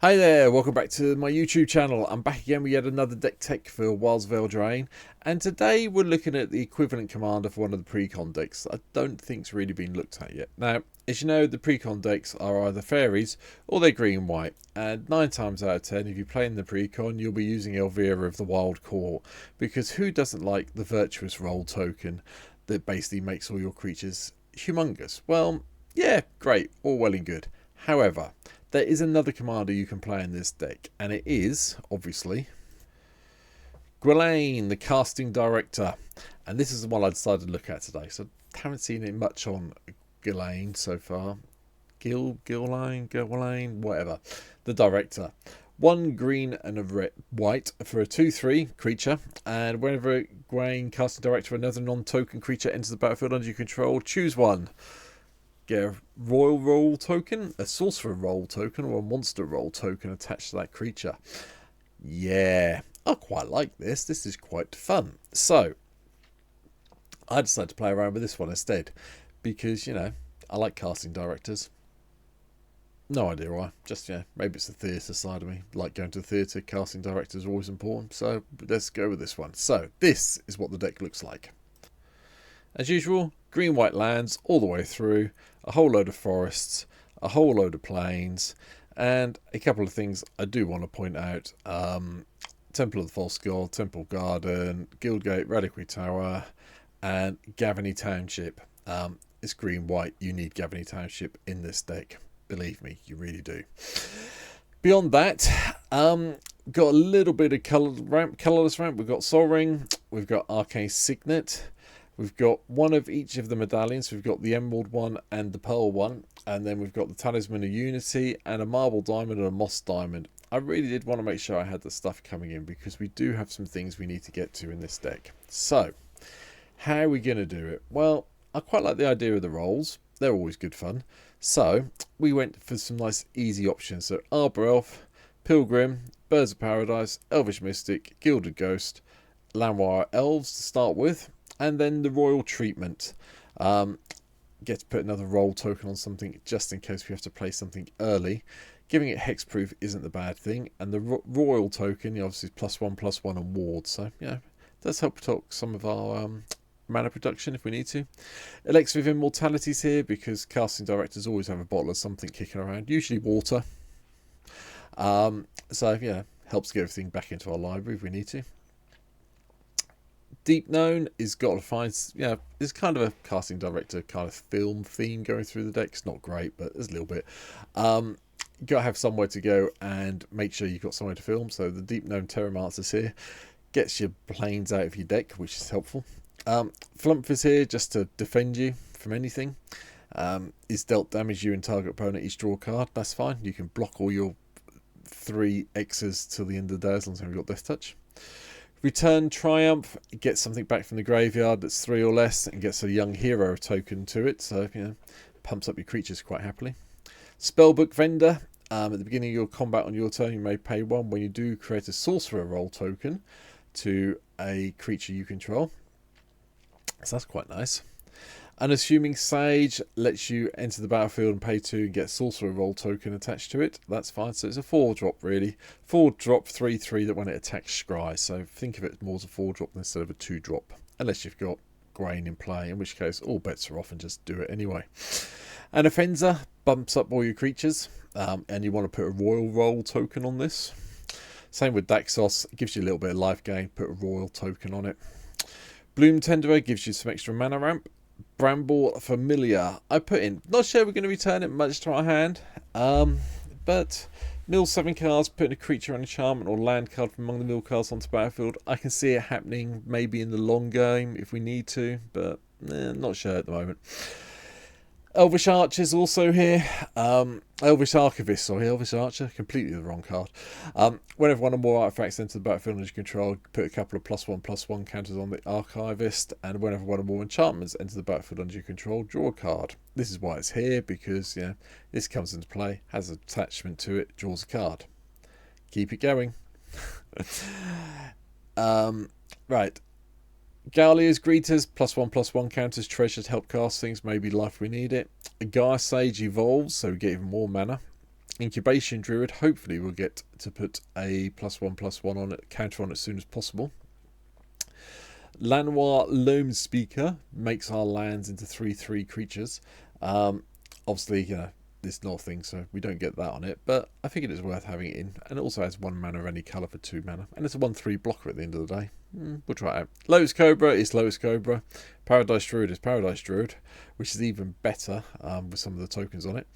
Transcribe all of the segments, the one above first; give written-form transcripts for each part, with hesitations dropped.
Hi there, welcome back to my YouTube channel. I'm back again with yet another deck tech for Wilds of Eldraine, and today we're looking at the equivalent commander for one of the pre-con decks that I don't think's really been looked at yet. Now, as you know, the pre-con decks are either fairies or they're green and white, and 9 times out of 10 if you play in the pre-con you'll be using Elvira of the Wild Core, because who doesn't like the virtuous roll token that basically makes all your creatures humongous? Well, yeah, great, all well and good. However, there is another commander you can play in this deck, and it is, obviously, Gaelene, the casting director. And this is the one I decided to look at today. So I haven't seen it much on Gaelene so far. Gylwain, whatever. The director. 1 green and a red, white for a 2/3 creature, and whenever Gaelene, casting director, another non-token creature enters the battlefield under your control, choose one. Get a royal roll token, a sorcerer roll token, or a monster roll token attached to that creature. Yeah, I quite like this. This is quite fun. So, I decided to play around with this one instead. Because, you know, I like casting directors. No idea why. Just, yeah, maybe it's the theatre side of me. Like going to the theatre, casting directors are always important. So, let's go with this one. So, this is what the deck looks like. As usual, green-white lands all the way through, a whole load of forests, a whole load of plains, and a couple of things I do want to point out. Temple of the False God, Temple Garden, Guildgate, Reliquary Tower, and Gaelene Township. It's green-white. You need Gaelene Township in this deck. Believe me, you really do. Beyond that, got a little bit of colourless ramp. We've got Sol Ring, we've got Arcane Signet. We've got one of each of the medallions. We've got the Emerald one and the Pearl one. And then we've got the Talisman of Unity and a Marble Diamond and a Moss Diamond. I really did want to make sure I had the stuff coming in, because we do have some things we need to get to in this deck. So, how are we going to do it? Well, I quite like the idea of the rolls. They're always good fun. So, we went for some nice easy options. So, Arbor Elf, Pilgrim, Birds of Paradise, Elvish Mystic, Gilded Ghost, Llanowar Elves to start with. And then the royal treatment. Get to put another roll token on something just in case we have to play something early. Giving it hexproof isn't the bad thing. And the royal token, obviously, +1/+1 and ward. So, yeah, it does help talk some of our mana production if we need to. Elixir of Immortality's here because casting directors always have a bottle of something kicking around, usually water. So, yeah, helps get everything back into our library if we need to. Deep Known is got to find, it's kind of a casting director kind of film theme going through the deck. It's not great, but there's a little bit. You got to have somewhere to go and make sure you've got somewhere to film. So the Deep Known Terramancer's here. Gets your planes out of your deck, which is helpful. Flump is here just to defend you from anything. Is dealt damage you and target opponent each draw a card. That's fine. You can block all your 3 X's till the end of the day as long as you've got Death Touch. Return Triumph, gets something back from the graveyard that's 3 or less and gets a young hero token to it, so pumps up your creatures quite happily. Spellbook Vendor, at the beginning of your combat on your turn you may pay 1. When you do, create a sorcerer roll token to a creature you control, so that's quite nice. Unassuming Sage lets you enter the battlefield and pay 2 and get sorcerer roll token attached to it. That's fine. So it's a 4-drop really. 4-drop 3/3 that when it attacks scry. So think of it more as a 4-drop instead of a 2-drop. Unless you've got Grain in play, in which case all bets are off and just do it anyway. And Offenser bumps up all your creatures. And you want to put a royal roll token on this. Same with Daxos. It gives you a little bit of life gain. Put a royal token on it. Bloom Tenderer gives you some extra mana ramp. Bramble Familiar, I put in, not sure we're going to return it much to our hand, but mill 7 cards, putting a creature, an enchantment or land card from among the mill cards onto battlefield. I can see it happening maybe in the long game if we need to, but not sure at the moment. Elvish Archer is also here. Elvish Archivist, Elvish Archer, completely the wrong card. Whenever one or more artifacts enter the battlefield under your control, put a couple of +1/+1 counters on the Archivist, and whenever one or more enchantments enter the battlefield under your control, draw a card. This is why it's here, because this comes into play, has an attachment to it, draws a card. Keep it going. Right. Gallia's Greeters, +1/+1 counters, treasures, help cast things, maybe life we need it. A Gaia Sage evolves, so we get even more mana. Incubation Druid, hopefully we'll get to put a +1/+1 on it, counter on it as soon as possible. Lanoir Loam Speaker makes our lands into 3/3 creatures. Obviously, this North thing, so we don't get that on it, but I think it is worth having it in. And it also has 1 mana of any colour for 2 mana, and it's a 1/3 blocker at the end of the day. We'll try it out. Lotus Cobra is Lotus Cobra. Paradise Druid is Paradise Druid, which is even better with some of the tokens on it.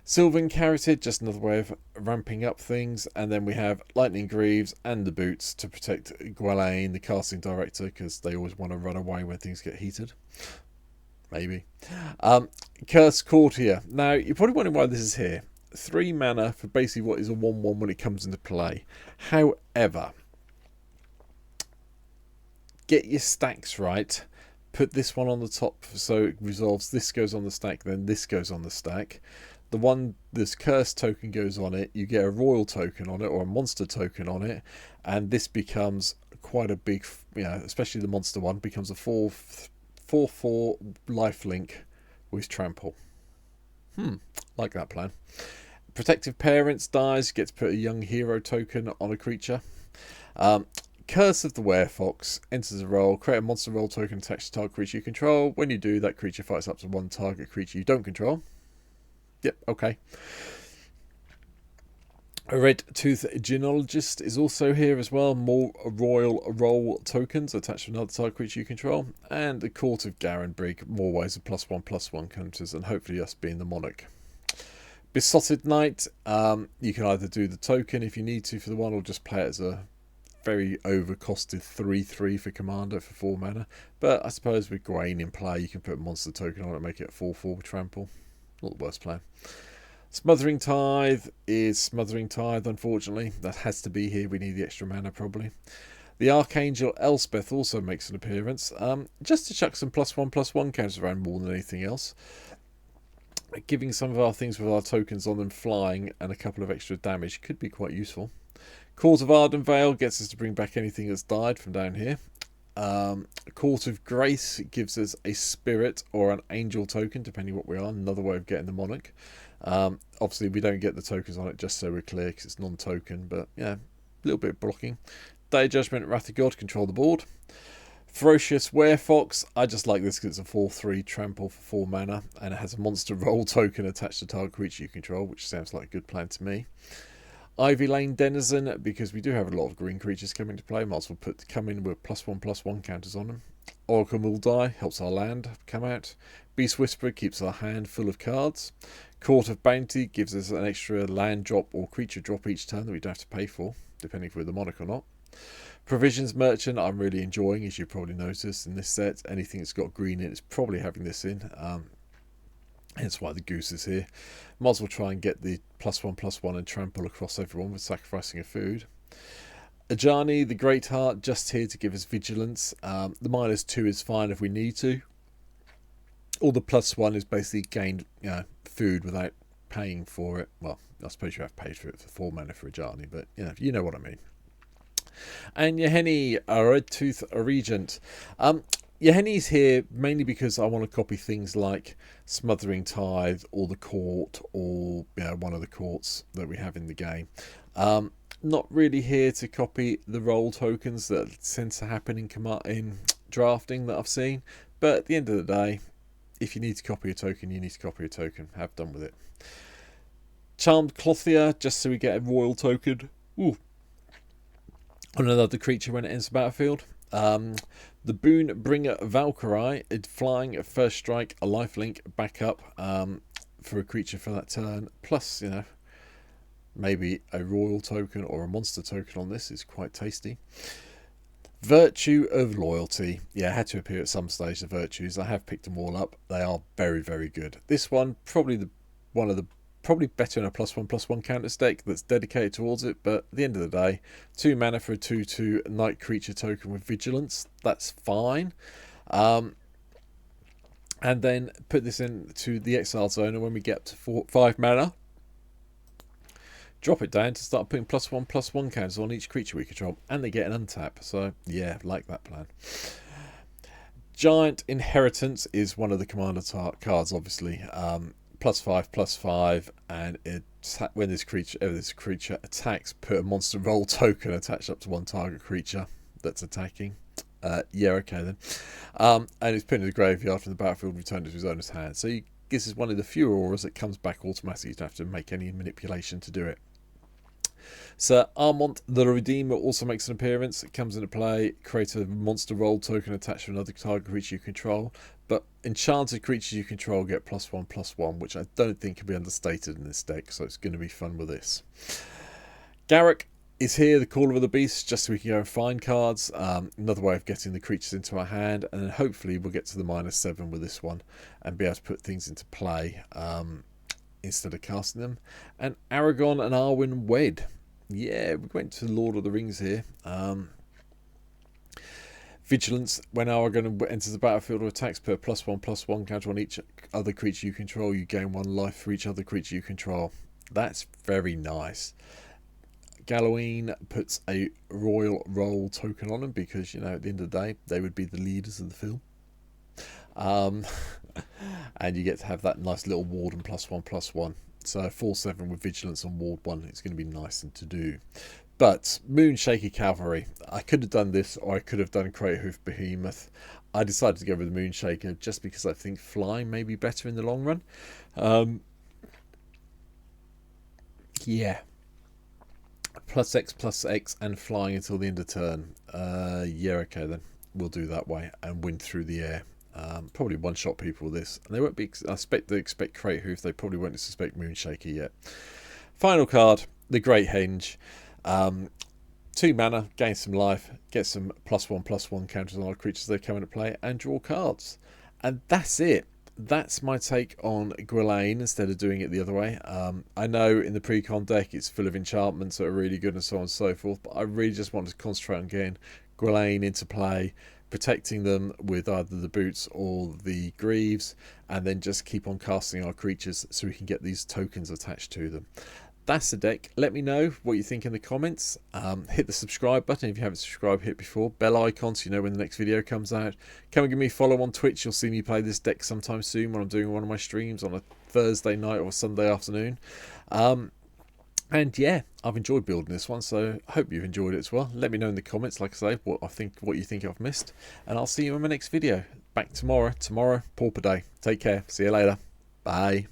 Sylvan Carroted, just another way of ramping up things. And then we have Lightning Greaves and the Boots to protect Gaelene, the casting director, because they always want to run away when things get heated. Maybe. Curse Courtier. Now, you're probably wondering why this is here. 3 mana for basically what is a 1/1 when it comes into play. However, get your stacks right. Put this one on the top so it resolves. This goes on the stack, then this goes on the stack. The one, this curse token goes on it, you get a royal token on it or a monster token on it, and this becomes quite a big, especially the monster one, becomes a 4/4 lifelink with trample. Like that plan. Protective Parents dies, gets put a young hero token on a creature. Curse of the Werefox enters a role, create a monster role token attached to target creature you control. When you do, that creature fights up to 1 target creature you don't control. Yep, okay. A Red Tooth Genealogist is also here as well. More royal role tokens attached to another target creature you control. And the Court of Garenbrig, more ways of +1/+1 counters, and hopefully us being the monarch. Besotted Knight, you can either do the token if you need to for the one, or just play it as a very overcosted 3/3 for commander for 4 mana. But I suppose with Gylwain in play, you can put a monster token on it and make it a 4/4 with trample. Not the worst plan. Smothering Tithe is Smothering Tithe, unfortunately. That has to be here. We need the extra mana, probably. The Archangel Elspeth also makes an appearance, just to chuck some +1/+1 counters around more than anything else. Giving some of our things with our tokens on them flying and a couple of extra damage could be quite useful. Court of Ardenvale gets us to bring back anything that's died from down here. Court of Grace gives us a spirit or an angel token, depending what we are. Another way of getting the monarch. Obviously, we don't get the tokens on it, just so we're clear, because it's non-token. But yeah, a little bit of blocking. Day of Judgment, Wrath of God, control the board. Ferocious Werefox. I just like this because it's a 4/3 trample for 4 mana, and it has a monster roll token attached to target creature you control, which sounds like a good plan to me. Ivy Lane Denizen, because we do have a lot of green creatures coming into play. Might as well come in with +1/+1 counters on them. Oracle will die, helps our land come out. Beast Whisperer keeps our hand full of cards. Court of Bounty gives us an extra land drop or creature drop each turn that we don't have to pay for, depending if we're the monarch or not. Provisions Merchant I'm really enjoying, as you probably noticed in this set. Anything that's got green in it is probably having this in. Hence why the goose is here. Might as well try and get the +1/+1 and trample across everyone with sacrificing a food. Ajani, the Great Heart, just here to give us vigilance. The -2 is fine if we need to. All the +1 is basically gained food without paying for it. Well, I suppose you have paid for it for 4 mana for Ajani, but you know what I mean. And Yeheni, a Red Tooth Regent. Yeheni's here mainly because I want to copy things like Smothering Tithe or the Court or one of the courts that we have in the game. Not really here to copy the role tokens that tend to happen in drafting that I've seen. But at the end of the day, if you need to copy a token, you need to copy a token. Have done with it. Charmed Clothier, just so we get a royal token. Ooh. On another creature when it enters the battlefield. The Boon Bringer Valkyrie, flying at first strike, a lifelink, back up for a creature for that turn. Plus, maybe a royal token or a monster token on this is quite tasty. Virtue of Loyalty. Yeah, it had to appear at some stage, the virtues. I have picked them all up. They are very, very good. This one, probably better in a +1/+1 counter deck that's dedicated towards it, but at the end of the day, 2 mana for a 2/2 night creature token with vigilance. That's fine. And then put this into the exile zone, and when we get to 5 mana, drop it down to start putting +1/+1 counters on each creature we control, and they get an untap. So yeah, like that plan. Giant Inheritance is one of the commander cards, obviously. +5/+5, and when this creature attacks, put a monster roll token attached up to one target creature that's attacking. Yeah, okay then. And it's put in the graveyard from the battlefield, returned to his owner's hand. So this is one of the few auras that comes back automatically. You don't have to make any manipulation to do it. Sir Armont the Redeemer also makes an appearance. It comes into play. Create a monster roll token attached to another target creature you control. But enchanted creatures you control get +1/+1, which I don't think can be understated in this deck. So it's going to be fun with this. Garruk is here, the Caller of the Beast, just so we can go and find cards. Another way of getting the creatures into our hand, and then hopefully we'll get to the -7 with this one and be able to put things into play instead of casting them. And Aragon and Arwen wed. Yeah, we went to Lord of the Rings here. Vigilance. When Aragon enters the battlefield or attacks, put a +1/+1 counter on each other creature you control. You gain 1 life for each other creature you control. That's very nice. Gaelene puts a royal roll token on them because, you know, at the end of the day, they would be the leaders of the film. And you get to have that nice little ward and +1/+1. So 4/7 with Vigilance on ward 1. It's going to be nice and to do. But Moonshaker Cavalry. I could have done this, or I could have done Craterhoof Behemoth. I decided to go with the Moonshaker just because I think flying may be better in the long run. Yeah. +X/+X and flying until the end of turn. Yeah, okay then. We'll do that way and win through the air. Probably one-shot people with this. And they won't be. I expect they expect Craterhoof. They probably won't suspect Moonshaker yet. Final card, the Great Henge. 2 mana, gain some life, get some +1/+1 counters on our creatures they come into play, and draw cards. And that's it. That's my take on Gaelene instead of doing it the other way. I know in the pre-con deck it's full of enchantments that are really good and so on and so forth, but I really just wanted to concentrate on getting Gaelene into play, protecting them with either the boots or the greaves, and then just keep on casting our creatures so we can get these tokens attached to them. That's the deck. Let me know what you think in the comments. Hit the subscribe button if you haven't subscribed, hit before. Bell icon so you know when the next video comes out. Come and give me a follow on Twitch. You'll see me play this deck sometime soon when I'm doing one of my streams on a Thursday night or Sunday afternoon. And yeah, I've enjoyed building this one, so I hope you've enjoyed it as well. Let me know in the comments, like I say, what you think I've missed. And I'll see you in my next video. Back tomorrow. Pauper Day. Take care. See you later. Bye.